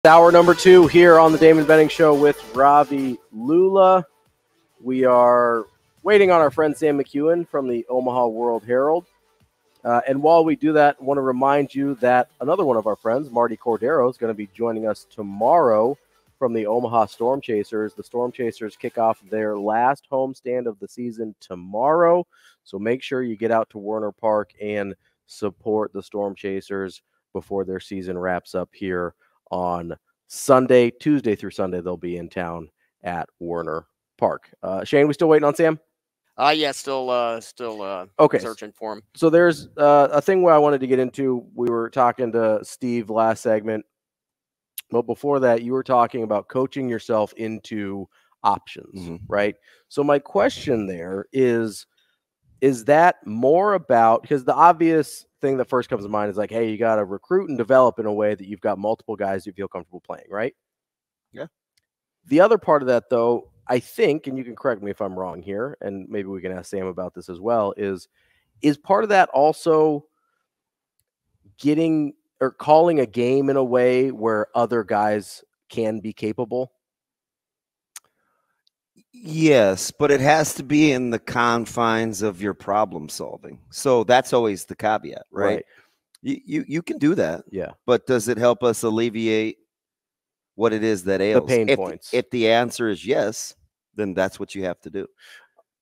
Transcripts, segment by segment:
Hour number 2 here on the Damon Benning Show with Ravi Lula. We are waiting on our friend Sam McKewon from the Omaha World Herald. And while we do that, I want to remind you that another one of our friends, Marty Cordero, is going to be joining us tomorrow from the Omaha Storm Chasers. The Storm Chasers kick off their last homestand of the season tomorrow. So make sure you get out to Werner Park and support the Storm Chasers before their season wraps up here on Sunday. Tuesday through Sunday, they'll be in town at Werner Park. Shane, we still waiting on Sam? Yeah, still okay. Searching for him. So there's a thing where I wanted to get into. We were talking to Steve last segment, but before that, you were talking about coaching yourself into options, right? So my question there is that more about, because the obvious thing that first comes to mind is like, hey, you got to recruit and develop in a way that you've got multiple guys you feel comfortable playing, right? Yeah. The other part of that, though, I think, and you can correct me if I'm wrong here, and maybe we can ask Sam about this as well, is part of that also getting or calling a game in a way where other guys can be capable? Yes, but it has to be in the confines of your problem solving. So that's always the caveat, right? You can do that. Yeah. But does it help us alleviate what it is that ails? The pain points. If the answer is yes, then that's what you have to do.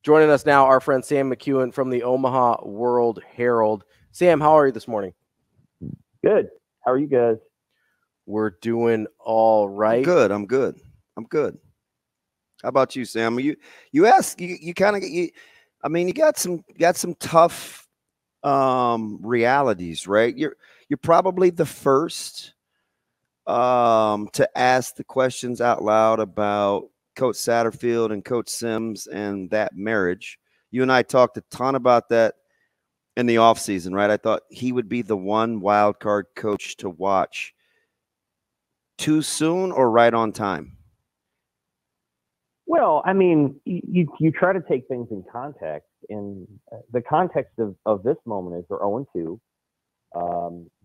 Joining us now, our friend Sam McKewon from the Omaha World Herald. Sam, how are you this morning? Good. How are you guys? We're doing all right. I'm good. How about you, Sam? You kind of you got some tough realities, right? You're probably the first to ask the questions out loud about Coach Satterfield and Coach Sims and that marriage. You and I talked a ton about that in the offseason, right? I thought he would be the one wild card coach to watch. Too soon or right on time? Well, I mean, you try to take things in context, and the context of this moment is they're 0-2.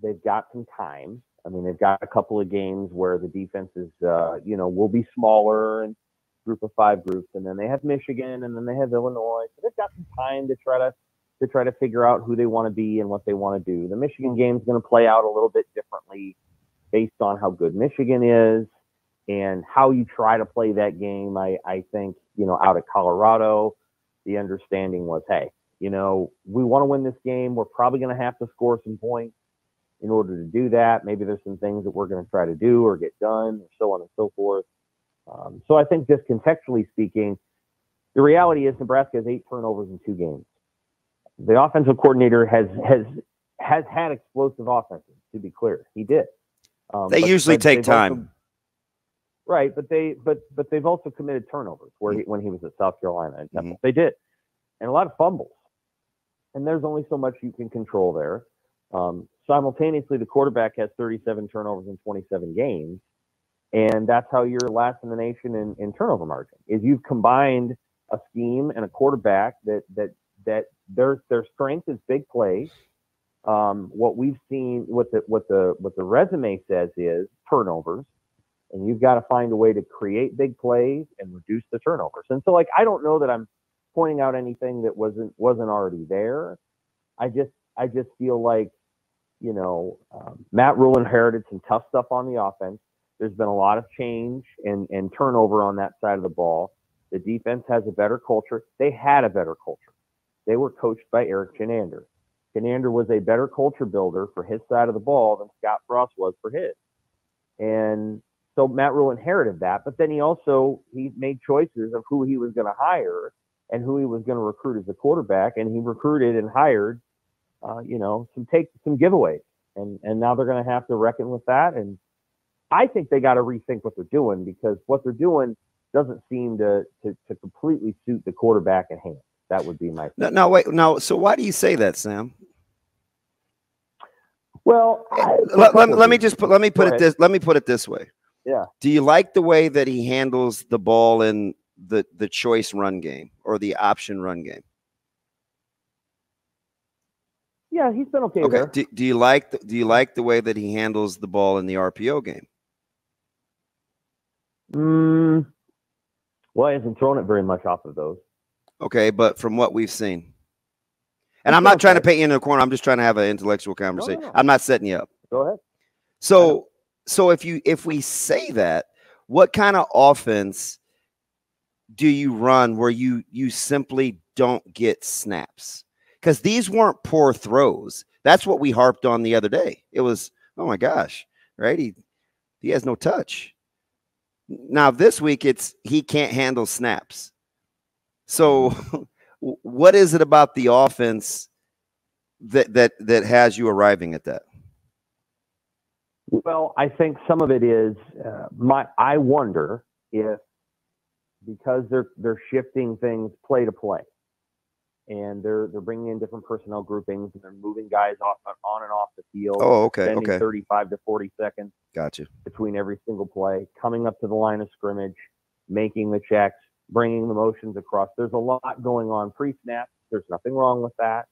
They've got some time. I mean, they've got a couple of games where the defense is, will be smaller and group of 5 groups, and then they have Michigan, and then they have Illinois. So they've got some time to try to figure out who they want to be and what they want to do. The Michigan game is going to play out a little bit differently based on how good Michigan is and how you try to play that game. I think, out of Colorado, the understanding was, hey, we want to win this game. We're probably going to have to score some points in order to do that. Maybe there's some things that we're going to try to do or get done, or so on and so forth. So I think just contextually speaking, the reality is Nebraska has 8 turnovers in 2 games. The offensive coordinator has had explosive offenses, to be clear. He did. They usually take time. Right, but they've also committed turnovers when he was at South Carolina and Temple. They did. And a lot of fumbles. And there's only so much you can control there. Simultaneously, the quarterback has 37 turnovers in 27 games. And that's how you're last in the nation in turnover margin. Is you've combined a scheme and a quarterback that their strength is big plays. What we've seen, what the resume says is turnovers, and you've got to find a way to create big plays and reduce the turnovers. And so, I don't know that I'm pointing out anything that wasn't already there. I just feel like, Matt Rhule inherited some tough stuff on the offense. There's been a lot of change and turnover on that side of the ball. The defense has a better culture. They had a better culture. They were coached by Eric Chenander. Chenander was a better culture builder for his side of the ball than Scott Frost was for his. And so Matt Rhule inherited that, but then he made choices of who he was going to hire and who he was going to recruit as a quarterback. And he recruited and hired, some giveaways. And now they're going to have to reckon with that. And I think they got to rethink what they're doing, because what they're doing doesn't seem to completely suit the quarterback at hand. That would be my thing. No. So why do you say that, Sam? Well, let me put it this way. Yeah. Do you like the way that he handles the ball in the choice run game or the option run game? Yeah, he's been okay. Okay. There. Do you like the way that he handles the ball in the RPO game? Well, he hasn't thrown it very much off of those. Okay, but from what we've seen. And I'm not trying to paint you in a corner. I'm just trying to have an intellectual conversation. No. I'm not setting you up. Go ahead. So if we say that, what kind of offense do you run where you simply don't get snaps? Because these weren't poor throws. That's what we harped on the other day. It was, oh my gosh, right? He has no touch. Now this week he can't handle snaps. So what is it about the offense that has you arriving at that? Well, I think some of it is I wonder if because they're shifting things play to play, and they're bringing in different personnel groupings, and they're moving guys on and off the field. Oh, okay, spending 35 to 40 seconds. Gotcha. Between every single play, coming up to the line of scrimmage, making the checks, bringing the motions across. There's a lot going on pre-snap. There's nothing wrong with that.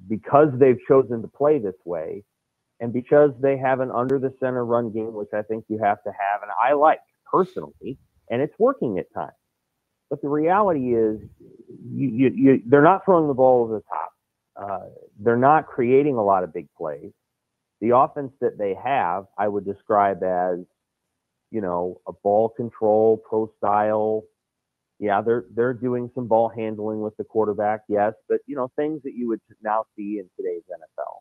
Because they've chosen to play this way, and because they have an under the center run game, which I think you have to have, and I like personally, and it's working at times. But the reality is, they're not throwing the ball over the top. They're not creating a lot of big plays. The offense that they have, I would describe as, a ball control, pro style. Yeah, they're doing some ball handling with the quarterback, yes, but things that you would now see in today's NFL.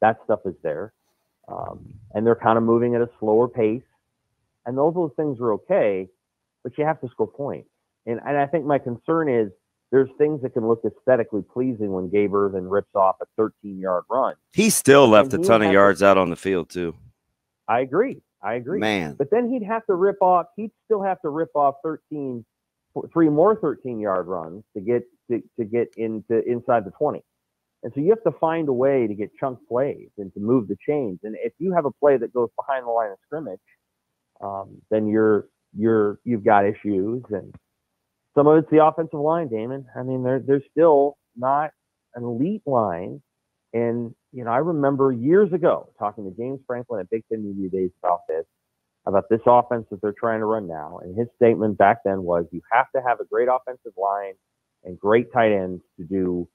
That stuff is there, and they're kind of moving at a slower pace, and those things are okay, but you have to score points. And I think my concern is there's things that can look aesthetically pleasing when Gabe Ervin rips off a 13-yard run. He still left a ton of yards out on the field too. I agree. Man. But then he'd still have to rip off 3 more 13-yard runs to get inside the 20. And so you have to find a way to get chunk plays and to move the chains. And if you have a play that goes behind the line of scrimmage, then you've got issues. And some of it's the offensive line, Damon. I mean, they're still not an elite line. And, I remember years ago talking to James Franklin at Big Ten Media Days about this offense that they're trying to run now. And his statement back then was, you have to have a great offensive line and great tight ends to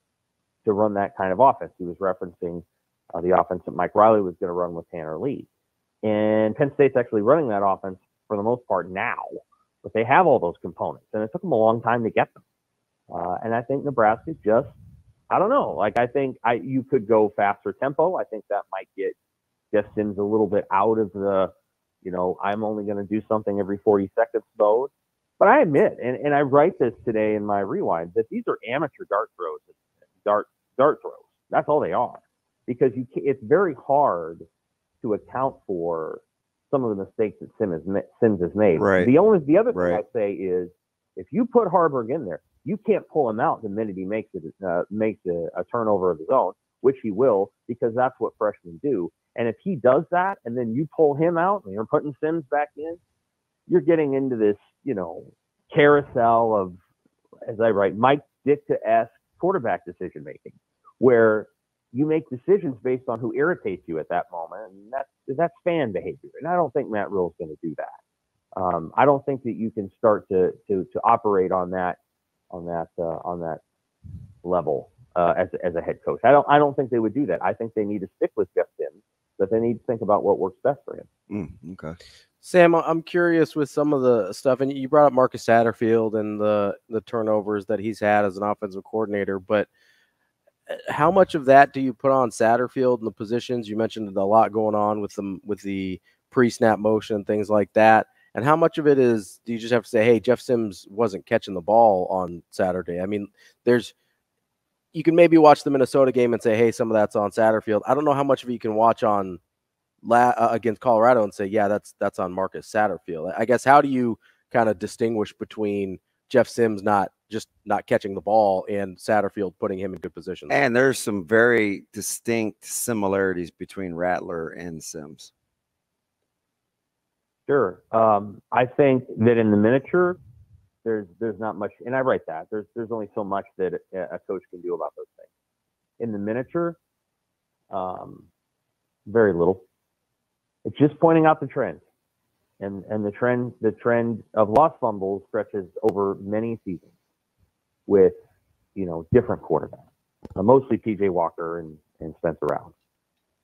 run that kind of offense. He was referencing the offense that Mike Riley was going to run with Tanner Lee. And Penn State's actually running that offense for the most part now, but they have all those components, and it took them a long time to get them. And I think Nebraska just, I don't know. Like, I think you could go faster tempo. I think that might get Jeff Sims a little bit out of the, I'm only going to do something every 40 seconds mode. But I admit, and I write this today in my rewind, that these are amateur dart throws, dart throws. That's all they are, because it's very hard to account for some of the mistakes that Sims has made. Right. The other thing I say is, if you put Harburg in there, you can't pull him out the minute he makes a turnover of his own, which he will, because that's what freshmen do. And if he does that, and then you pull him out and you're putting Sims back in, you're getting into this, carousel of, as I write, Mike Ditka-esque quarterback decision making, where you make decisions based on who irritates you at that moment, and that's fan behavior. And I don't think Matt Rhule's going to do that. I don't think that you can start to operate on that level as a head coach. I don't think they would do that. I think they need to stick with Jeff Sims, but they need to think about what works best for him. Okay. Sam, I'm curious with some of the stuff, and you brought up Marcus Satterfield and the turnovers that he's had as an offensive coordinator, but how much of that do you put on Satterfield and the positions? You mentioned a lot going on with the pre-snap motion and things like that. And how much of it do you just have to say, hey, Jeff Sims wasn't catching the ball on Saturday? I mean, you can maybe watch the Minnesota game and say, hey, some of that's on Satterfield. I don't know how much of it you can watch on against Colorado and say, yeah, that's on Marcus Satterfield. I guess, how do you kind of distinguish between Jeff Sims not catching the ball and Satterfield putting him in good positions? And there's some very distinct similarities between Rattler and Sims. Sure. I think that in the miniature, there's not much, and I write that there's only so much that a coach can do about those things. In the miniature, very little. It's just pointing out the trend. And the trend of lost fumbles stretches over many seasons with, different quarterbacks, mostly PJ Walker and Spencer Round,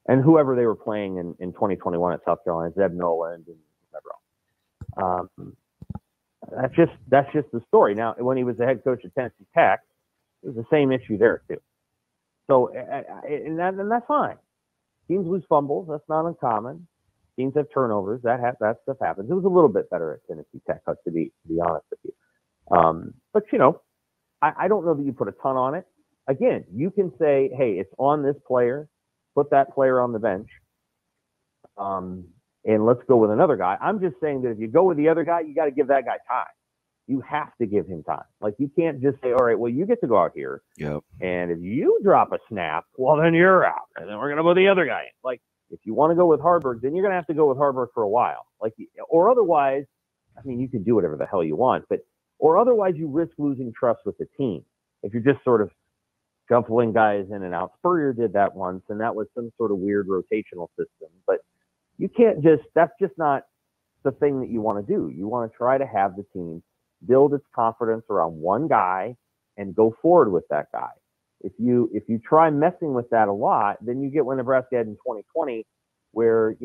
and whoever they were playing in 2021 at South Carolina, Zeb Noland and whoever else. That's just the story. Now, when he was the head coach at Tennessee Tech, it was the same issue there too. So, and that's fine. Teams lose fumbles. That's not uncommon. Teams have turnovers. That stuff happens. It was a little bit better at Tennessee Tech, to be honest with you. But I don't know that you put a ton on it. Again, you can say, hey, it's on this player. Put that player on the bench, and let's go with another guy. I'm just saying that if you go with the other guy, you got to give that guy time. You have to give him time. Like, you can't just say, all right, well, you get to go out here. Yep. And if you drop a snap, well, then you're out. And then we're going to put the other guy in. Like, if you want to go with Haarberg, then you're going to have to go with Haarberg for a while. Like, or otherwise, I mean, you can do whatever the hell you want, or otherwise you risk losing trust with the team. If you're just sort of shuffling guys in and out. Spurrier did that once, and that was some sort of weird rotational system. But you can't that's just not the thing that you want to do. You want to try to have the team build its confidence around one guy and go forward with that guy. If you try messing with that a lot, then you get what Nebraska had in 2020, where,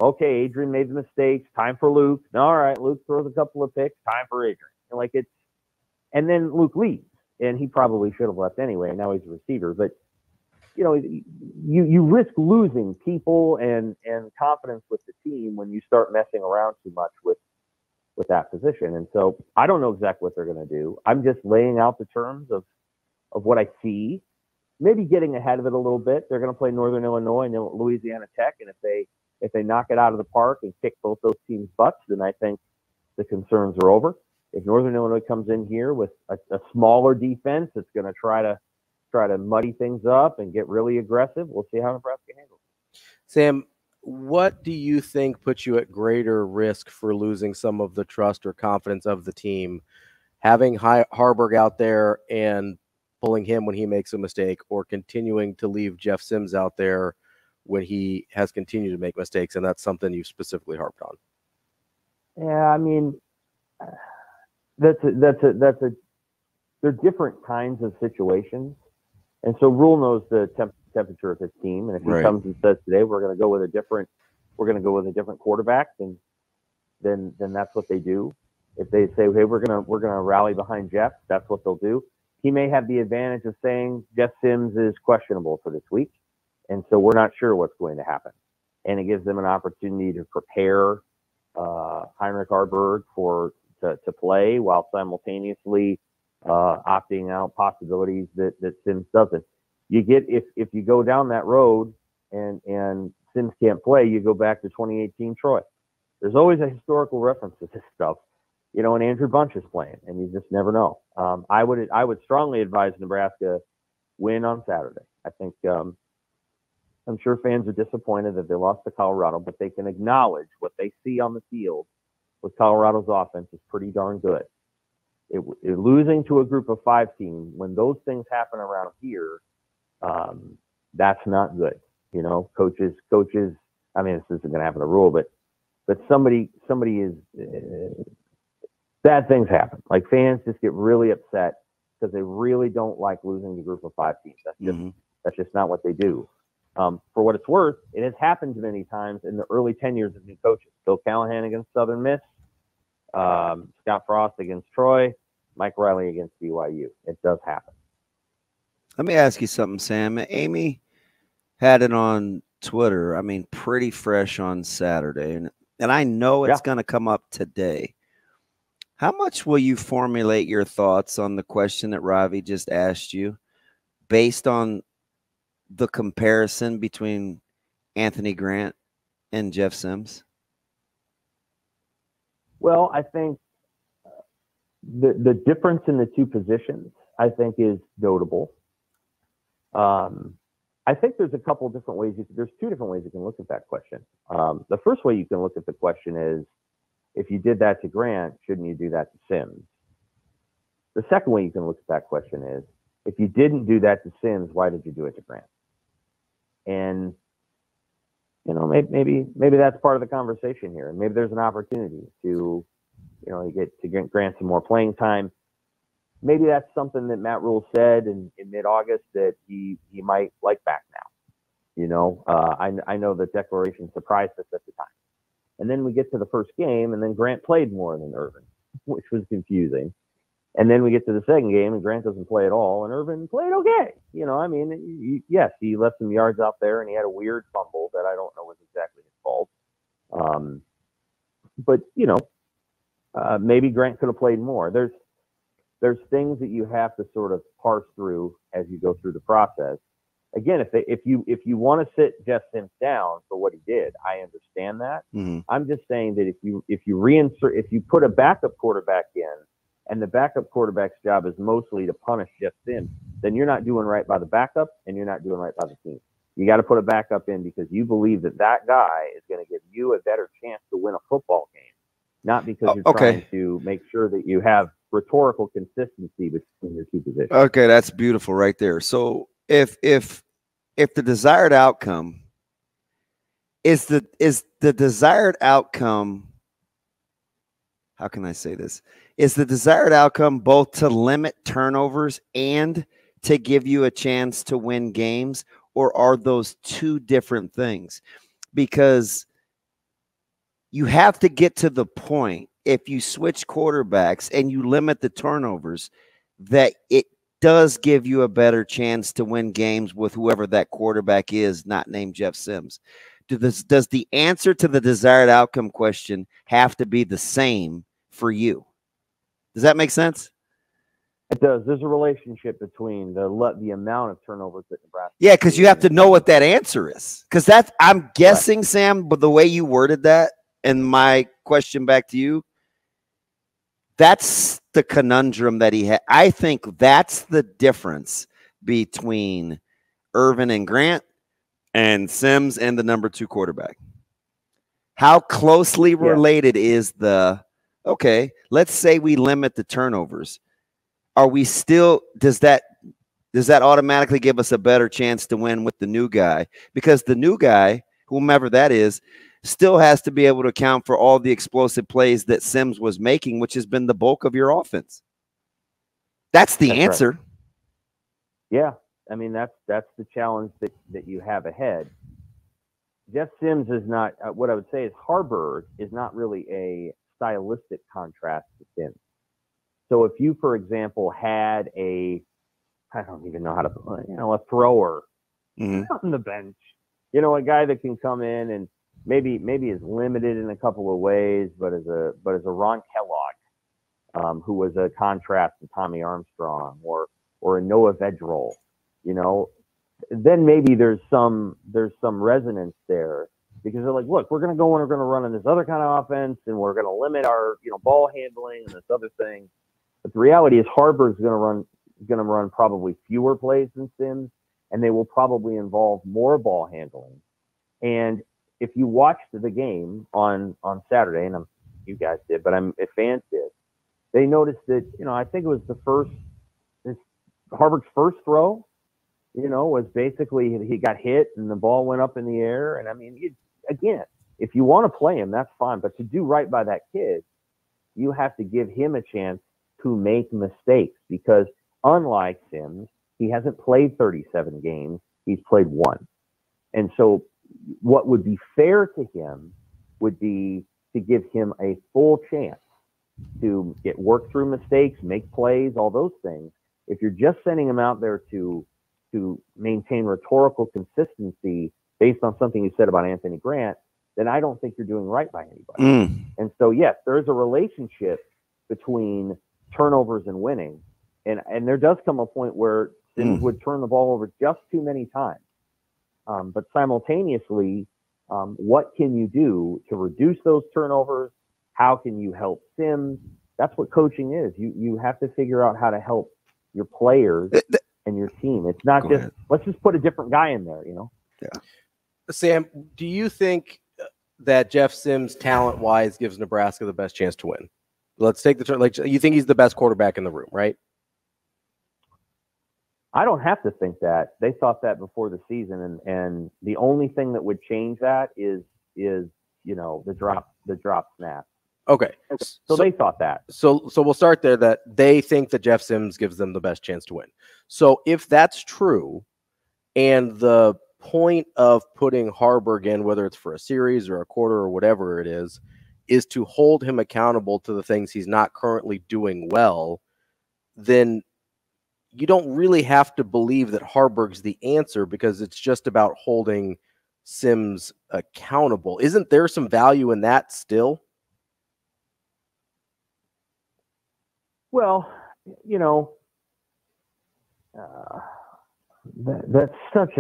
okay, Adrian made the mistakes, time for Luke. All right, Luke throws a couple of picks, time for Adrian. And then Luke leaves, and he probably should have left anyway. Now he's a receiver, but you risk losing people and confidence with the team when you start messing around too much with that position. And so I don't know exactly what they're going to do. I'm just laying out the terms of what I see, maybe getting ahead of it a little bit. They're going to play Northern Illinois and Louisiana Tech, and if they knock it out of the park and kick both those teams' butts, then I think the concerns are over. If Northern Illinois comes in here with a smaller defense that's going to try to muddy things up and get really aggressive, we'll see how Nebraska handles it. Sam, what do you think puts you at greater risk for losing some of the trust or confidence of the team, having Haarberg out there and pulling him when he makes a mistake, or continuing to leave Jeff Sims out there when he has continued to make mistakes, and that's something you specifically harped on? Yeah, I mean, they're different kinds of situations, and so Rhule knows the temperature of his team, and if he comes and says today we're going to go with a different quarterback, then that's what they do. If they say, hey, we're gonna rally behind Jeff, that's what they'll do. He may have the advantage of saying Jeff Sims is questionable for this week, and so we're not sure what's going to happen, and it gives them an opportunity to prepare Heinrich Haarberg to play while simultaneously opting out possibilities that Sims doesn't. You get if you go down that road and Sims can't play, you go back to 2018 Troy. There's always a historical reference to this stuff, and Andrew Bunch is playing, and you just never know. I would strongly advise Nebraska win on Saturday. I think I'm sure fans are disappointed that they lost to Colorado, but they can acknowledge what they see on the field with Colorado's offense is pretty darn good. Losing to a group of 5 team, when those things happen around here, that's not good. Coaches. I mean, this isn't going to happen to Rhule, but somebody is bad things happen. Like, fans just get really upset because they really don't like losing to a group of 5 teams. That's just not what they do. For what it's worth, it has happened many times in the early tenures of new coaches. Bill Callahan against Southern Miss, Scott Frost against Troy, Mike Riley against BYU. It does happen. Let me ask you something, Sam. Amy had it on Twitter, pretty fresh on Saturday, and I know it's going to come up today. How much will you formulate your thoughts on the question that Ravi just asked you based on the comparison between Anthony Grant and Jeff Sims? Well, I think the difference in the two positions, I think, is notable. I think there's a couple of different ways. There's 2 different ways you can look at that question. The first way you can look at the question is, if you did that to Grant, shouldn't you do that to Sims? The second way you can look at that question is, if you didn't do that to Sims, why did you do it to Grant? And maybe that's part of the conversation here, and maybe there's an opportunity to, get Grant some more playing time. Maybe that's something that Matt Rhule said in mid-August that he might like back now. I know the declaration surprised us at the time, and then we get to the first game, and then Grant played more than Irvin, which was confusing. And then we get to the second game, and Grant doesn't play at all, and Irvin played okay. Yes, he left some yards out there, and he had a weird fumble that I don't know was exactly his fault. But maybe Grant could have played more. There's things that you have to sort of parse through as you go through the process. Again, if you want to sit Jeff Sims down for what he did, I understand that. Mm-hmm. I'm just saying that if you put a backup quarterback in, and the backup quarterback's job is mostly to punish Jeff Sims, then you're not doing right by the backup, and you're not doing right by the team. You got to put a backup in because you believe that guy is going to give you a better chance to win a football game, not because you're trying to make sure that you have rhetorical consistency between your two positions. Okay, that's beautiful right there. So if the desired outcome is the desired outcome, how can I say this? Is the desired outcome both to limit turnovers and to give you a chance to win games, or are those two different things? Because you have to get to the point, if you switch quarterbacks and you limit the turnovers, that it does give you a better chance to win games with whoever that quarterback is, not named Jeff Sims. Does the answer to the desired outcome question have to be the same for you? Does that make sense? It does. There's a relationship between the amount of turnovers that Nebraska. Yeah, because you have to know what that answer is. Because I'm guessing, right, Sam, but the way you worded that, and my question back to you, that's the conundrum that he had. I think that's the difference between Irvin and Grant and Sims and the number 2 quarterback. How closely related is okay, let's say we limit the turnovers. Are we still, does that automatically give us a better chance to win with the new guy? Because the new guy, whomever that is, still has to be able to account for all the explosive plays that Sims was making, which has been the bulk of your offense. That's the answer. Right. Yeah. I mean, that's the challenge that you have ahead. Jeff Sims is not, what I would say is Hurrdat is not really a stylistic contrast to Sims. So if you, for example, had I don't even know how to, a thrower on the bench, a guy that can come in and maybe is limited in a couple of ways, but as a Ron Kellogg, who was a contrast to Tommy Armstrong, or a Noah Vedral, then maybe there's some resonance there, because they're like, look, we're going to go and we're going to run in this other kind of offense, and we're going to limit our ball handling and this other thing. But the reality is Hurrdat's going to run probably fewer plays than Sims, and they will probably involve more ball handling. And if you watched the game on Saturday, and you guys did, but if fans did, they noticed that, I think it was Hurrdat's first throw, was basically he got hit and the ball went up in the air. And I mean, again, if you want to play him, that's fine. But to do right by that kid, you have to give him a chance to make mistakes, because unlike Sims, he hasn't played 37 games. He's played 1. And so what would be fair to him would be to give him a full chance to work through mistakes, make plays, all those things. If you're just sending him out there to maintain rhetorical consistency based on something you said about Anthony Grant, then I don't think you're doing right by anybody. And so, yes, there is a relationship between turnovers and winning. And there does come a point where Sims would turn the ball over just too many times. But simultaneously, what can you do to reduce those turnovers? How can you help Sims? That's what coaching is. You have to figure out how to help your players and your team. It's not just, let's just put a different guy in there, Yeah. Sam, do you think that Jeff Sims, talent-wise, gives Nebraska the best chance to win? Let's take the turn. Like, you think he's the best quarterback in the room, right? I don't have to think that. They thought that before the season, and the only thing that would change that is the drop snap. Okay. So they thought that. So we'll start there, that they think that Jeff Sims gives them the best chance to win. So if that's true, and the point of putting Harburg in, whether it's for a series or a quarter or whatever it is to hold him accountable to the things he's not currently doing well, then you don't really have to believe that Harburg's the answer, because it's just about holding Sims accountable. Isn't there some value in that still? Well, that's such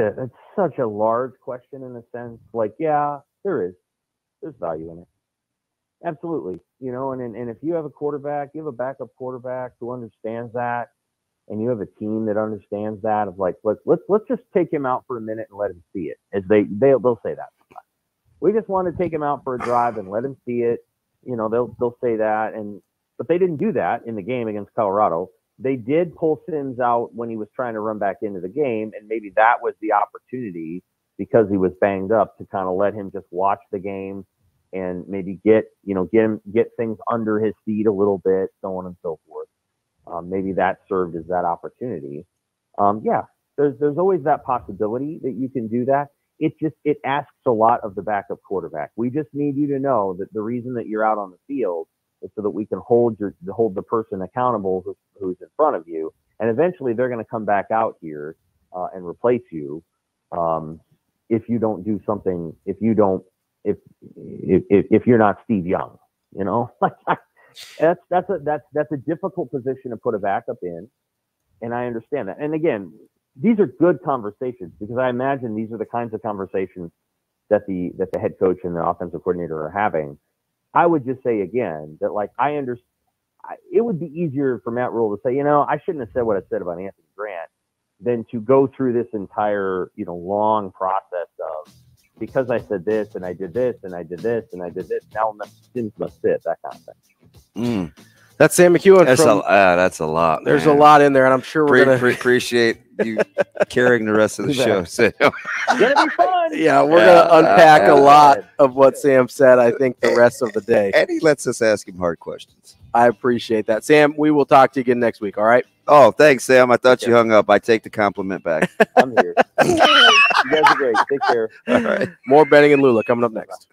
a large question in a sense. Like, yeah, there's value in it. Absolutely. And if you have a quarterback, you have a backup quarterback who understands that, and you have a team that understands that, of like, let's just take him out for a minute and let him see it. As they'll say that. We just want to take him out for a drive and let him see it. They'll say that, but they didn't do that in the game against Colorado. They did pull Sims out when he was trying to run back into the game, and maybe that was the opportunity, because he was banged up, to kind of let him just watch the game and maybe get things under his feet a little bit, so on and so forth. Maybe that served as that opportunity. Yeah, there's always that possibility that you can do that. It asks a lot of the backup quarterback. We just need you to know that the reason that you're out on the field is so that we can hold the person accountable who's in front of you, and eventually they're going to come back out here and replace you if you don't do something. If you're not Steve Young, that's a difficult position to put a backup in, and I understand that. And again, these are good conversations, because I imagine these are the kinds of conversations that the head coach and the offensive coordinator are having. I would just say again that, like, I understand. It would be easier for Matt Rhule to say, I shouldn't have said what I said about Anthony Grant, than to go through this entire long process of, because I said this and I did this and I did this and I did this, now Sims must fit, that kind of thing. That's Sam McKewon. That's a lot. There's a lot in there, and I'm sure we're going to appreciate you carrying the rest of the show. So. It's going to be fun. Yeah, we're going to unpack a lot of what Sam said, I think, the rest of the day. And he lets us ask him hard questions. I appreciate that. Sam, we will talk to you again next week, all right? Oh, thanks, Sam. I thought you hung up. I take the compliment back. I'm here. You guys are great. Take care. All right. More Benning and Lula coming up next.